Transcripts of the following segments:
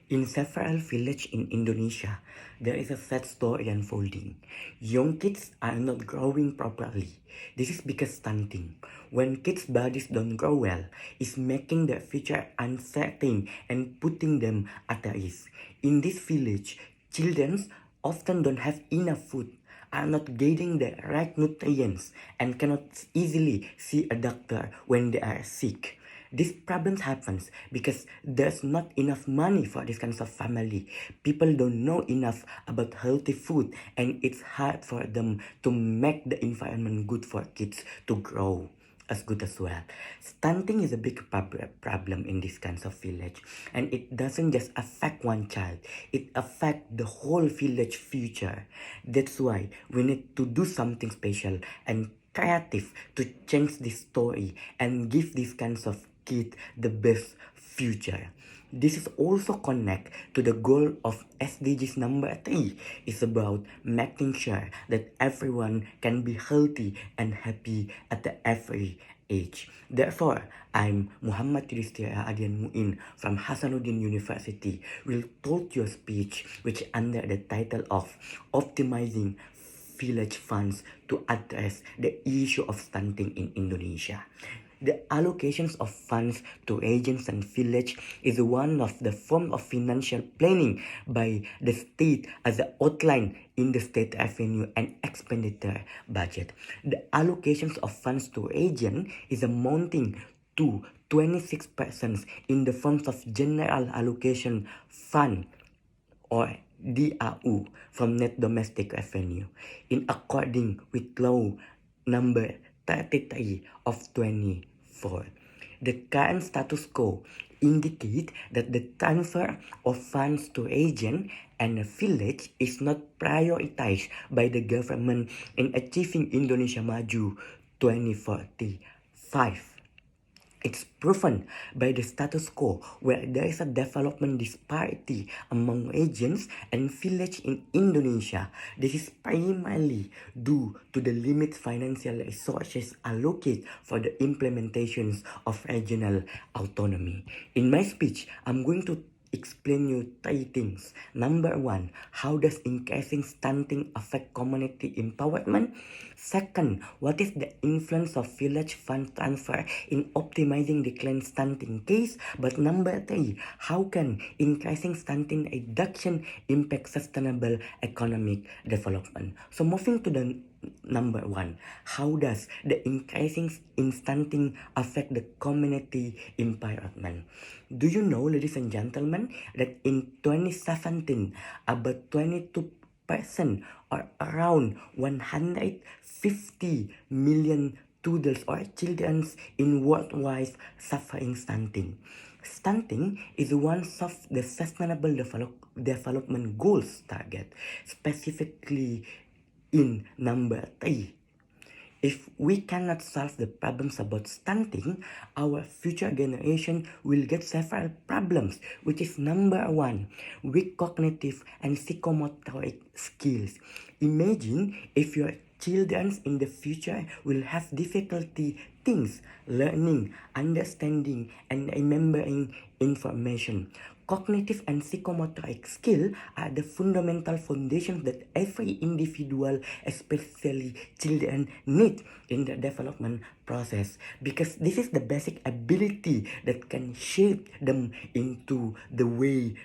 In several villages in Indonesia, there is a sad story unfolding. Young kids are not growing properly. This is because stunting. When kids' bodies don't grow well, it's making their future uncertain and putting them at risk. In this village, children often don't have enough food, are not getting the right nutrients, and cannot easily see a doctor when they are sick. This problem happens because there's not enough money for this kinds of family. People don't know enough about healthy food, and it's hard for them to make the environment good for kids to grow as good as well. Stunting is a big problem in this kinds of village, and it doesn't just affect one child, it affects the whole village future. That's why we need to do something special and creative to change this story and give these kinds of kids the best future. This is also connect to the goal of SDGs number 3. It's about making sure that everyone can be healthy and happy at the every age. Therefore, I'm Muhammad Yudhistira Adian Muin from Hasanuddin University will told you a speech which under the title of Optimizing Village Funds to address the issue of stunting in Indonesia. The allocations of funds to regions and village is one of the form of financial planning by the state as outlined in the state revenue and expenditure budget. The allocations of funds to region is amounting to 26% in the forms of general allocation fund or DAU from net domestic revenue in according with law number 33 of 24. The current status quo indicate that the transfer of funds to region and a village is not prioritized by the government in achieving Indonesia Maju 2045. It's proven by the status quo where there is a development disparity among regions and villages in Indonesia. This is primarily due to the limited financial resources allocated for the implementations of regional autonomy. In my speech, I'm going to explain you three things. Number one, how does increasing stunting affect community empowerment? Second, what is the influence of village fund transfer in optimizing decline stunting case? But number three, how can increasing stunting reduction impact sustainable economic development? So moving to the number one, how does the increasing in stunting affect the community environment? Do you know, ladies and gentlemen, that in 2017, about 22% or around 150 million toddlers or children in worldwide suffering stunting. Stunting is one of the sustainable development goals target, specifically in number 3. If we cannot solve the problems about stunting, our future generation will get several problems, which is number 1, weak cognitive and psychomotoric skills. Imagine if your children in the future will have difficulty things, learning, understanding, and remembering information. Cognitive and psychomotoric skill are the fundamental foundations that every individual, especially children, need in the development process, because this is the basic ability that can shape them into the way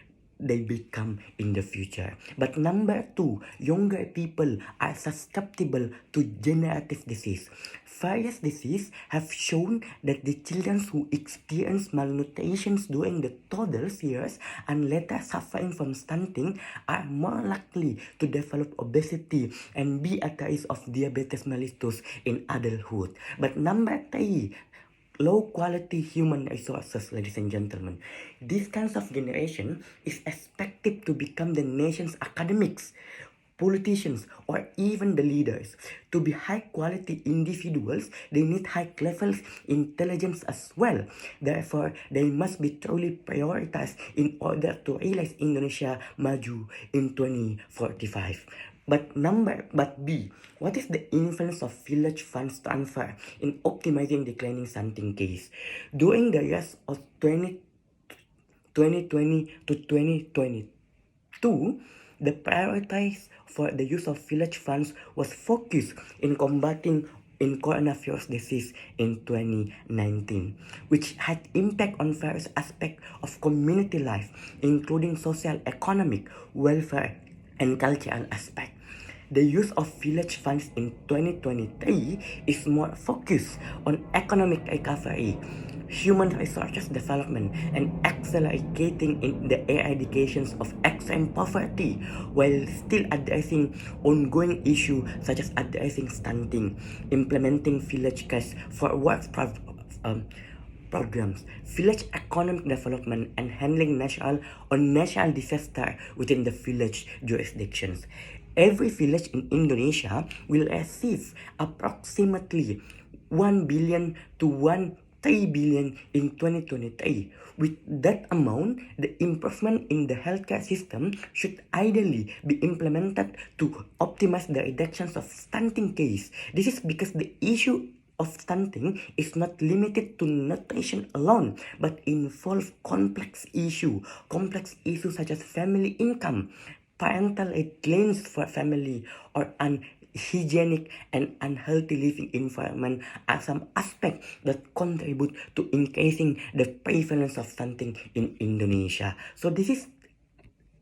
they become in the future. But number 2, younger people are susceptible to degenerative disease. Various diseases have shown that the children who experience malnutrition during the toddler's years and later suffering from stunting are more likely to develop obesity and be at risk of diabetes mellitus in adulthood. But number 3, low quality human resources, ladies and gentlemen. This kind of generation is expected to become the nation's academics, politicians, or even the leaders. To be high quality individuals, they need high levels intelligence as well. Therefore, they must be truly prioritized in order to realize Indonesia Maju in 2045. But B, what is the influence of village funds transfer in optimizing declining stunting case? During the years of 2020 to 2022, the priorities for the use of village funds was focused in combating in coronavirus disease in 2019, which had impact on various aspects of community life, including social, economic, welfare, and cultural aspects. The use of village funds in 2023 is more focused on economic recovery, human resources development, and accelerating in the eradications of extreme poverty while still addressing ongoing issues such as addressing stunting, implementing village cash for programs, village economic development, and handling national disaster within the village jurisdictions. Every village in Indonesia will receive approximately 1 billion to 1 billion in 2023. With that amount, the improvement in the healthcare system should ideally be implemented to optimize the reductions of stunting case. This is because the issue of stunting is not limited to nutrition alone, but involve complex issues such as family income, parental guidelines for family, or unhygienic and unhealthy living environment are some aspects that contribute to increasing the prevalence of stunting in Indonesia. So this is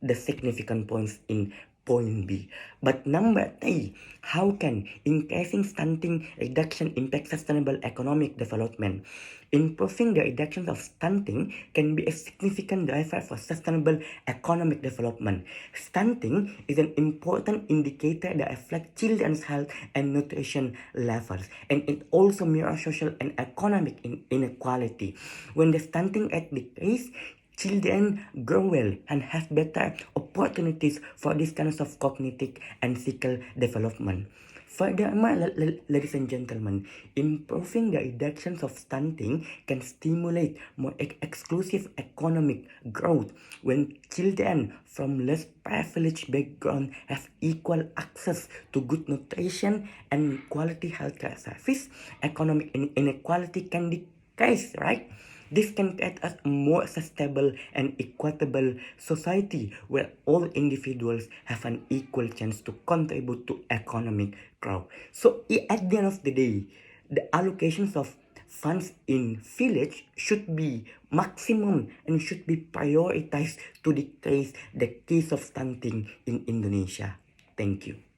the significant points in point B. But number three, how can increasing stunting reduction impact sustainable economic development? Improving the reduction of stunting can be a significant driver for sustainable economic development. Stunting is an important indicator that reflects children's health and nutrition levels, and it also mirrors social and economic inequality. When the stunting rate decreases, children grow well and have better opportunities for these kinds of cognitive and physical development. Furthermore, ladies and gentlemen, improving the reductions of stunting can stimulate more exclusive economic growth when children from less privileged backgrounds have equal access to good nutrition and quality healthcare service. Economic inequality can decrease, right? This can create a more sustainable and equitable society where all individuals have an equal chance to contribute to economic growth. So at the end of the day, the allocations of funds in village should be maximum and should be prioritized to decrease the case of stunting in Indonesia. Thank you.